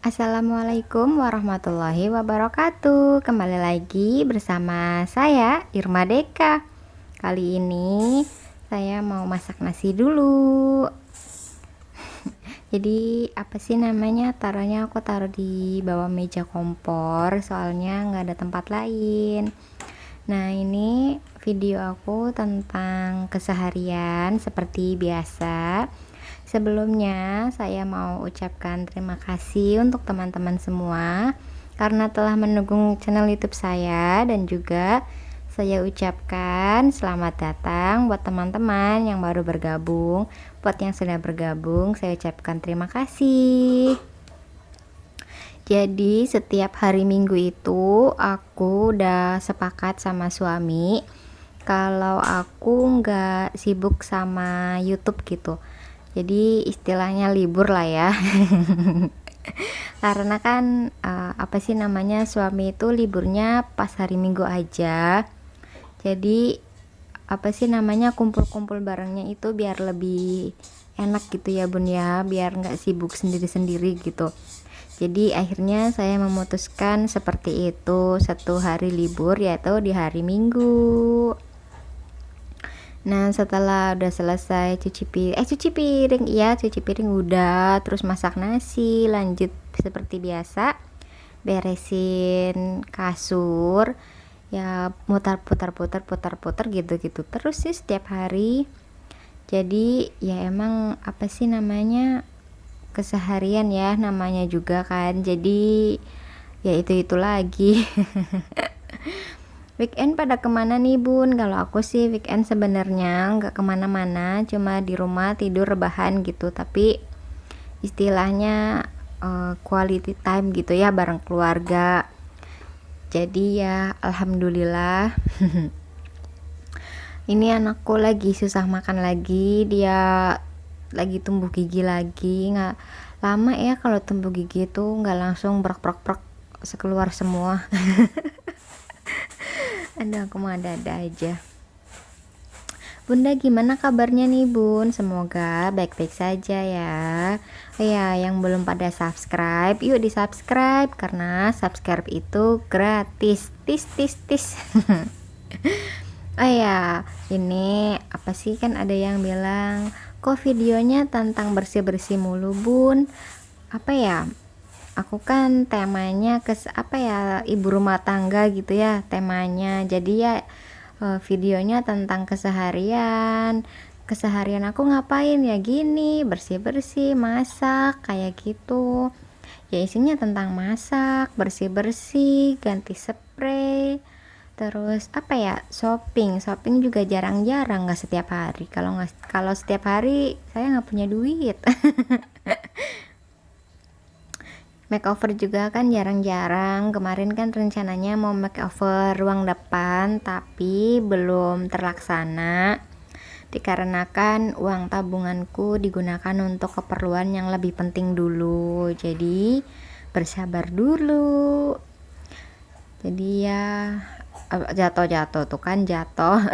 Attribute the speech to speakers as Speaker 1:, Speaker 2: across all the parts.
Speaker 1: Assalamualaikum warahmatullahi wabarakatuh. Kembali lagi bersama saya Irma Deka. Kali ini saya mau masak nasi dulu. Jadi apa sih namanya, taruhnya aku taruh di bawah meja kompor, soalnya nggak ada tempat lain. Nah, ini video aku tentang keseharian seperti biasa. Sebelumnya saya mau ucapkan terima kasih untuk teman-teman semua karena telah mendukung channel YouTube saya, dan juga saya ucapkan selamat datang buat teman-teman yang baru bergabung. Buat yang sudah bergabung, saya ucapkan terima kasih. Jadi setiap hari Minggu itu aku udah sepakat sama suami kalau aku nggak sibuk sama YouTube gitu. Jadi istilahnya libur lah ya. Karena kan apa sih namanya, suami itu liburnya pas hari Minggu aja. Jadi apa sih namanya, kumpul-kumpul barengnya itu biar lebih enak gitu ya bun ya, biar nggak sibuk sendiri-sendiri gitu. Jadi akhirnya saya memutuskan seperti itu, satu hari libur yaitu di hari Minggu. Nah, setelah udah selesai cuci piring udah, terus masak nasi, lanjut seperti biasa beresin kasur, ya putar-putar gitu-gitu terus sih setiap hari. Jadi ya emang apa sih namanya, keseharian ya namanya juga kan, jadi ya itu lagi. Weekend pada kemana nih bun? Kalau aku sih weekend sebenarnya nggak kemana-mana, cuma di rumah tidur rebahan gitu, tapi istilahnya quality time gitu ya bareng keluarga. Jadi ya alhamdulillah. Ini anakku lagi susah makan lagi, dia lagi tumbuh gigi lagi. Nggak lama ya kalau tumbuh gigi itu, nggak langsung brok sekeluar semua. Aduh, aku mau ada-ada aja. Bunda gimana kabarnya nih bun? Semoga baik-baik saja ya. Ya, yang belum pada subscribe, yuk di subscribe karena subscribe itu gratis. Tis. Oh ya, ini apa sih, kan ada yang bilang kok videonya tentang bersih-bersih mulu bun? Apa ya? Aku kan temanya apa ya, ibu rumah tangga gitu ya temanya. Jadi ya videonya tentang keseharian aku ngapain ya, gini bersih-bersih, masak kayak gitu. Ya isinya tentang masak, bersih-bersih, ganti spray, terus apa ya, shopping juga jarang-jarang, nggak setiap hari. Kalau setiap hari saya nggak punya duit. Makeover juga kan jarang-jarang. Kemarin kan rencananya mau makeover ruang depan, tapi belum terlaksana dikarenakan uang tabunganku digunakan untuk keperluan yang lebih penting dulu. Jadi bersabar dulu. Jadi ya jatuh tuh kan jatuh.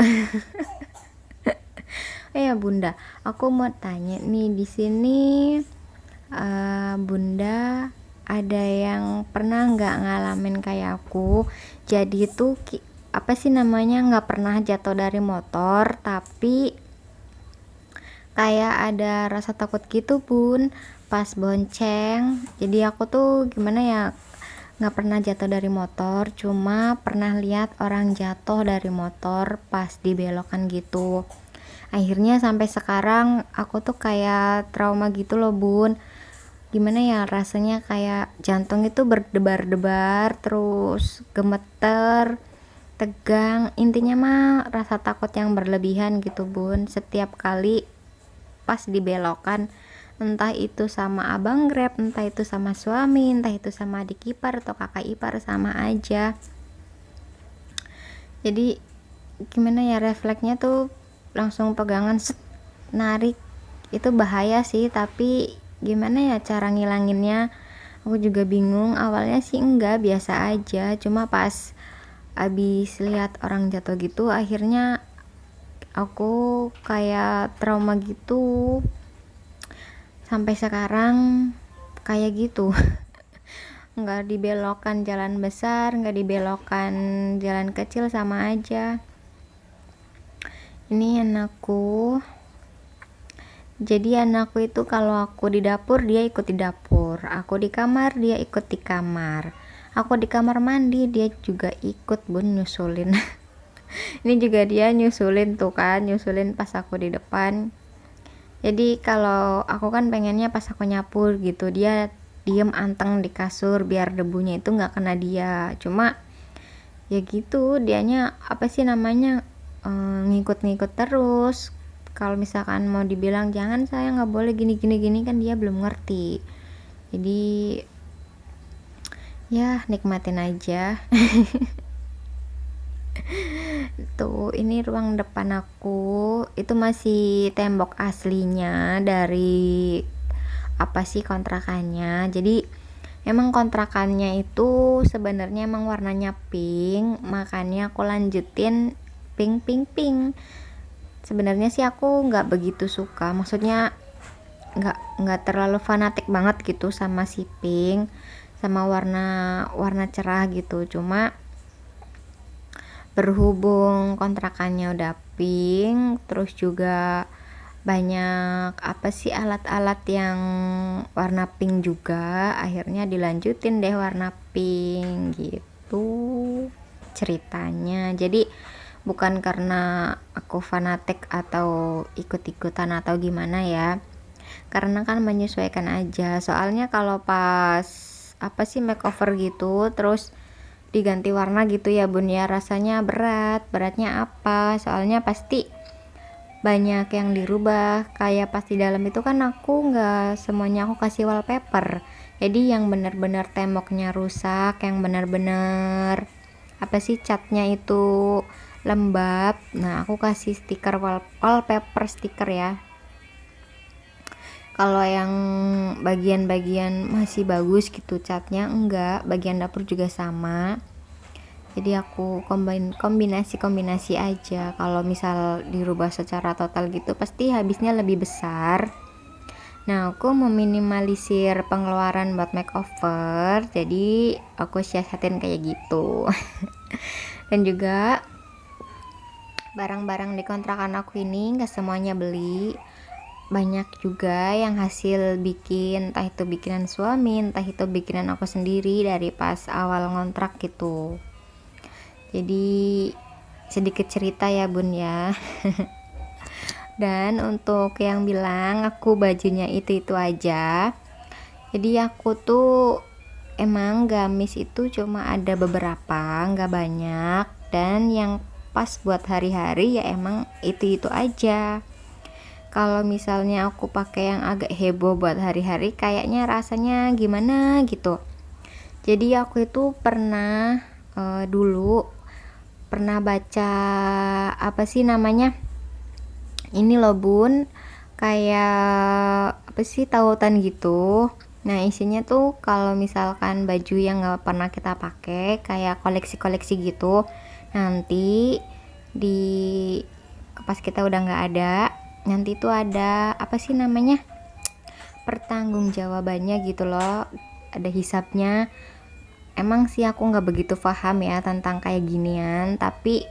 Speaker 1: Ya bunda, aku mau tanya nih, di sini bunda ada yang pernah nggak ngalamin kayak aku? Jadi itu apa sih namanya, nggak pernah jatuh dari motor, tapi kayak ada rasa takut gitu bun pas bonceng. Jadi aku tuh gimana ya, nggak pernah jatuh dari motor, cuma pernah lihat orang jatuh dari motor pas dibelokan gitu. Akhirnya sampai sekarang aku tuh kayak trauma gitu loh bun. Gimana ya rasanya, kayak jantung itu berdebar-debar, terus gemeter, tegang, intinya mah rasa takut yang berlebihan gitu bun setiap kali pas dibelokan, entah itu sama abang grab, entah itu sama suami, entah itu sama adik ipar atau kakak ipar, sama aja. Jadi gimana ya, refleksnya tuh langsung pegangan set, narik. Itu bahaya sih, tapi gimana ya cara ngilanginnya, aku juga bingung. Awalnya sih enggak, biasa aja, cuma pas abis lihat orang jatuh gitu akhirnya aku kayak trauma gitu sampai sekarang kayak gitu. nggak dibelokkan jalan besar, nggak dibelokkan jalan kecil, sama aja. Ini anakku. Jadi anakku itu kalau aku di dapur dia ikut di dapur, aku di kamar dia ikut di kamar, aku di kamar mandi dia juga ikut bun nyusulin. Ini juga dia nyusulin tuh kan, nyusulin pas aku di depan. Jadi kalau aku kan pengennya pas aku nyapu gitu dia diem anteng di kasur biar debunya itu nggak kena dia. Cuma ya gitu, dianya apa sih namanya, ngikut-ngikut terus. Kalau misalkan mau dibilang jangan saya nggak boleh gini gini gini kan dia belum ngerti. Jadi ya nikmatin aja. Tuh ini ruang depan aku, itu masih tembok aslinya dari apa sih kontrakannya. Jadi emang kontrakannya itu sebenarnya emang warnanya pink, makanya aku lanjutin pink pink pink. Sebenarnya sih aku nggak begitu suka, maksudnya nggak terlalu fanatik banget gitu sama si pink, sama warna cerah gitu. Cuma berhubung kontrakannya udah pink, terus juga banyak apa sih alat-alat yang warna pink juga, akhirnya dilanjutin deh warna pink gitu ceritanya. Jadi bukan karena aku fanatik atau ikut-ikutan atau gimana ya, karena kan menyesuaikan aja. Soalnya kalau pas apa sih makeover gitu terus diganti warna gitu ya bun ya, rasanya beratnya apa, soalnya pasti banyak yang dirubah. Kayak pas di dalam itu kan aku nggak semuanya aku kasih wallpaper, jadi yang bener-bener temboknya rusak, yang bener-bener apa sih catnya itu lembab, nah aku kasih stiker wallpaper stiker ya. Kalau yang bagian-bagian masih bagus gitu catnya, enggak, bagian dapur juga sama. Jadi aku kombinasi aja. Kalau misal dirubah secara total gitu pasti habisnya lebih besar. Nah aku meminimalisir pengeluaran buat makeover, jadi aku siasatin kayak gitu. Dan juga barang-barang di kontrakan aku ini nggak semuanya beli, banyak juga yang hasil bikin, entah itu bikinan suami, entah itu bikinan aku sendiri dari pas awal ngontrak gitu. Jadi sedikit cerita ya bun ya. Dan untuk yang bilang aku bajunya itu aja, jadi aku tuh emang gamis itu cuma ada beberapa, nggak banyak, dan yang pas buat hari-hari ya emang itu aja. Kalau misalnya aku pakai yang agak heboh buat hari-hari kayaknya rasanya gimana gitu. Jadi aku itu pernah dulu pernah baca apa sih namanya, ini loh bun, kayak apa sih tautan gitu. Nah isinya tuh kalau misalkan baju yang nggak pernah kita pakai kayak koleksi-koleksi gitu, nanti di pas kita udah nggak ada, nanti tuh ada apa sih namanya, pertanggungjawabannya gitu loh, ada hisapnya. Emang sih aku nggak begitu paham ya tentang kayak ginian, tapi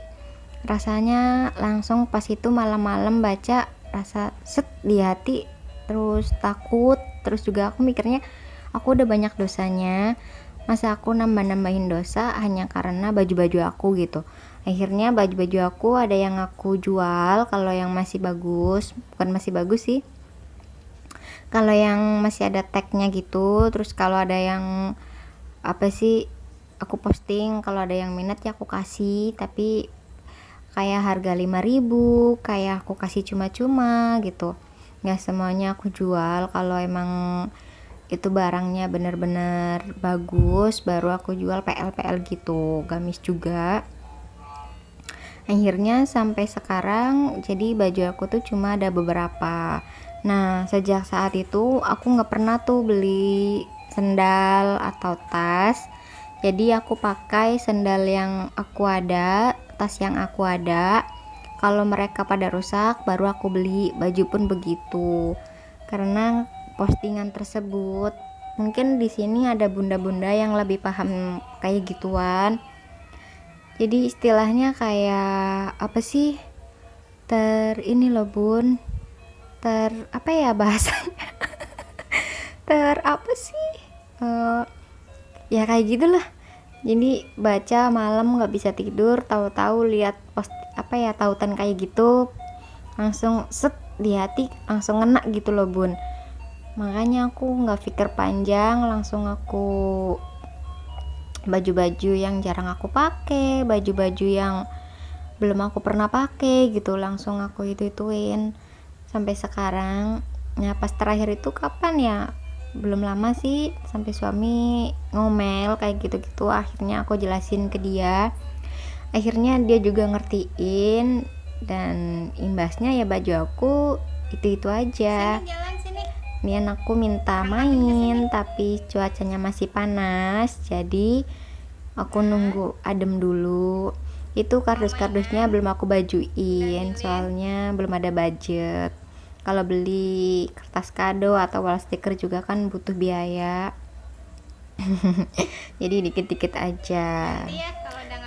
Speaker 1: rasanya langsung pas itu malam-malam baca, rasa set di hati, terus takut, terus juga aku mikirnya aku udah banyak dosanya, masa aku nambah-nambahin dosa hanya karena baju-baju aku gitu. Akhirnya baju-baju aku ada yang aku jual kalau yang masih bagus, bukan masih bagus sih, kalau yang masih ada tagnya gitu. Terus kalau ada yang apa sih aku posting, kalau ada yang minat ya aku kasih, tapi kayak harga 5.000 kayak aku kasih cuma-cuma gitu, nggak semuanya aku jual. Kalau emang itu barangnya bener-bener bagus baru aku jual PL gitu, gamis juga. Akhirnya sampai sekarang jadi baju aku tuh cuma ada beberapa. Nah sejak saat itu aku nggak pernah tuh beli sendal atau tas, jadi aku pakai sendal yang aku ada, tas yang aku ada. Kalau mereka pada rusak baru aku beli, baju pun begitu. Karena postingan tersebut Mungkin di sini ada bunda-bunda yang lebih paham kayak gituan. Jadi istilahnya kayak apa sih, ini loh bun, apa ya bahasanya, apa sih, Eh, ya kayak gitulah. Jadi baca malam nggak bisa tidur, tahu-tahu lihat post apa ya, tautan kayak gitu, langsung set di hati, langsung ngena gitu loh bun. Makanya aku nggak pikir panjang, langsung aku baju-baju yang jarang aku pakai, baju-baju yang belum aku pernah pakai gitu, langsung aku ituin sampai sekarang. Nah pas terakhir itu kapan ya, belum lama sih, sampai suami ngomel kayak gitu-gitu. Akhirnya aku jelasin ke dia, akhirnya dia juga ngertiin, dan imbasnya ya baju aku itu aja. Ini anakku minta main tapi cuacanya masih panas, jadi aku nunggu adem dulu. Itu kardus-kardusnya belum aku bajuin soalnya belum ada budget. Kalau beli kertas kado atau wall stiker juga kan butuh biaya. Jadi dikit-dikit aja.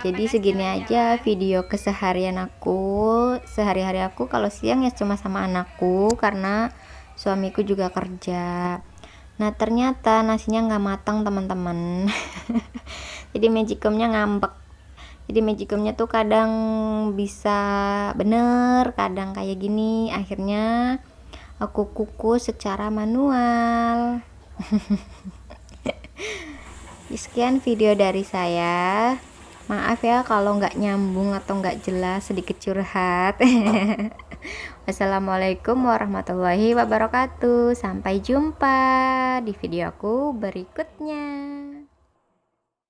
Speaker 1: Jadi segini aja video keseharian aku, sehari-hari aku. Kalau siang ya cuma sama anakku karena suamiku juga kerja. Nah ternyata nasinya nggak matang teman-teman. Jadi magicomnya ngambek. Jadi magicomnya tuh kadang bisa bener, kadang kayak gini. Akhirnya aku kukus secara manual. Sekian video dari saya. Maaf ya kalau nggak nyambung atau nggak jelas, sedikit curhat. Wassalamualaikum warahmatullahi wabarakatuh. Sampai jumpa di video aku berikutnya.